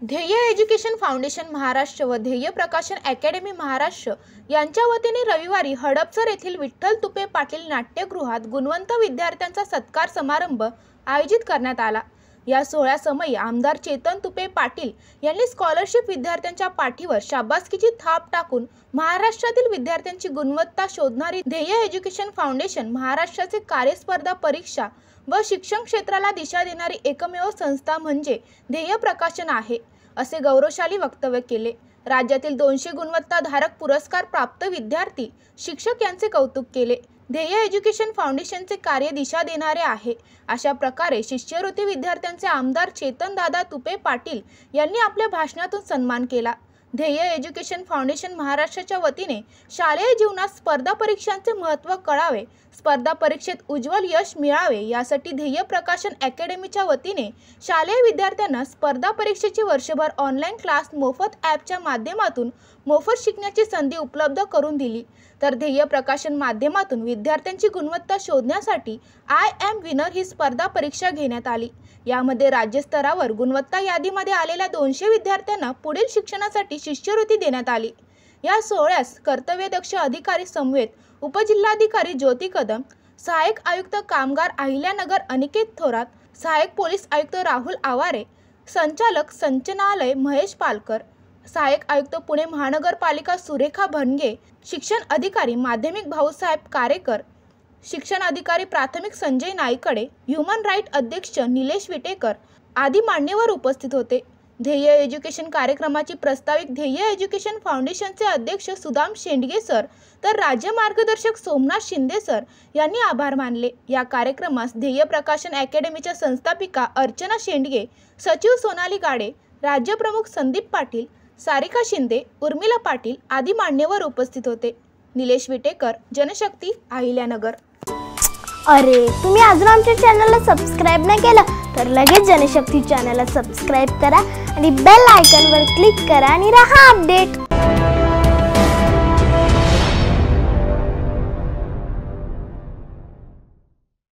ध्येय education foundation Maharashtra व ध्येय प्रकाशन अकॅडमी महाराष्ट्र यांच्या वतीने रविवारी हडपसर येथील विठ्ठल तुपे पाटील नाट्यगृहात गुणवंत विद्यार्थ्यांचा सत्कार समारंभ आयोजित करण्यात आला। या सोहळ्यासमयी आमदार चेतन तुपे पाटील यांनी स्कॉलरशिप विद्यार्थ्यांच्या पाठीवर शाबासकीची थाप टाकून महाराष्ट्रातील विद्यार्थ्यांची गुणवत्ता शोधणारी ध्येय एज्युकेशन फाउंडेशन महाराष्ट्राचे कार्यस्पर्धा परीक्षा व शिक्षण क्षेत्राला दिशा देणारी एकमेव संस्था म्हणजे ध्येय प्रकाशन आहे असे गौरवशाली वक्तव्य केले। राज्यातील 200 गुणवत्ताधारक पुरस्कार प्राप्त विद्यार्थी शिक्षक यांचे कौतुक केले। ध्येय एज्युकेशन फाउंडेशनचे कार्य दिशा देणारे आहे। अशा प्रकारे शिष्यवृत्ती विद्यार्थ्यांचे आमदार चेतन दादा तुपे पाटील यांनी आपल्या भाषणातून सन्मान केला। ध्येय एज्युकेशन फाउंडेशन महाराष्ट्राच्या वतीने शालेय जीवनात स्पर्धा परीक्षांचे महत्त्व कळावे, स्पर्धा परीक्षेत उज्ज्वल यश मिळावे यासाठी ध्येय प्रकाशन अकॅडमीच्या वतीने शालेय विद्यार्थ्यांना स्पर्धा परीक्षेची वर्षभर ऑनलाईन क्लास मोफत ॲपच्या माध्यमातून मोफत शिकण्याची संधी उपलब्ध करून दिली। तर ध्येय प्रकाशन माध्यमातून विद्यार्थ्यांची गुणवत्ता शोधण्यासाठी आय एम विनर ही स्पर्धा परीक्षा घेण्यात आली। यामध्ये राज्यस्तरावर गुणवत्ता यादीमध्ये आलेल्या 200 विद्यार्थ्यांना पुढील शिक्षणासाठी शिष्यवृत्ती देण्यात आली। या सोहळ्यास कर्तव्यदक्ष अधिकारी समवेत उपजिल्हाधिकारी ज्योती कदम, सहाय्यक आयुक्त कामगार अहिल्यानगर अनिकेत थोरात, सहाय्यक पोलीस आयुक्त राहुल आवारे, संचालक संचालनालय महेश पालकर, सहाय्यक आयुक्त पुणे महानगरपालिका सुरेखा भणगे, शिक्षण अधिकारी माध्यमिक भाऊसाहेब कारेकर, शिक्षण अधिकारी प्राथमिक संजय नाईकडे, ह्युमन राईट अध्यक्ष निलेश विटेकर आदी मान्यवर उपस्थित होते। ध्येय एज्युकेशन कार्यक्रमाची प्रस्ताविक ध्येय एज्युकेशन फाउंडेशनचे अध्यक्ष सुदाम शेंडगे सर तर राज्य मार्गदर्शक सोमनाथ शिंदे सर यांनी आभार मानले। या कार्यक्रमास ध्येय प्रकाशन अकॅडमीच्या संस्थापिका अर्चना शेंडगे, सचिव सोनाली गाडे, राज्य प्रमुख संदीप पाटील, सारिका शिंदे, उर्मिला पाटील आदी मान्यवर उपस्थित होते। निलेश विटेकर, जनशक्ती, अहिल्यानगर। अरे तुम्ही अजून आमच्या चॅनलला सबस्क्राइब नाही केलं तर लगेच जनशक्ती चॅनलला सबस्क्राइब करा आणि बेल आयकॉनवर क्लिक करा आणि रहा अपडेट।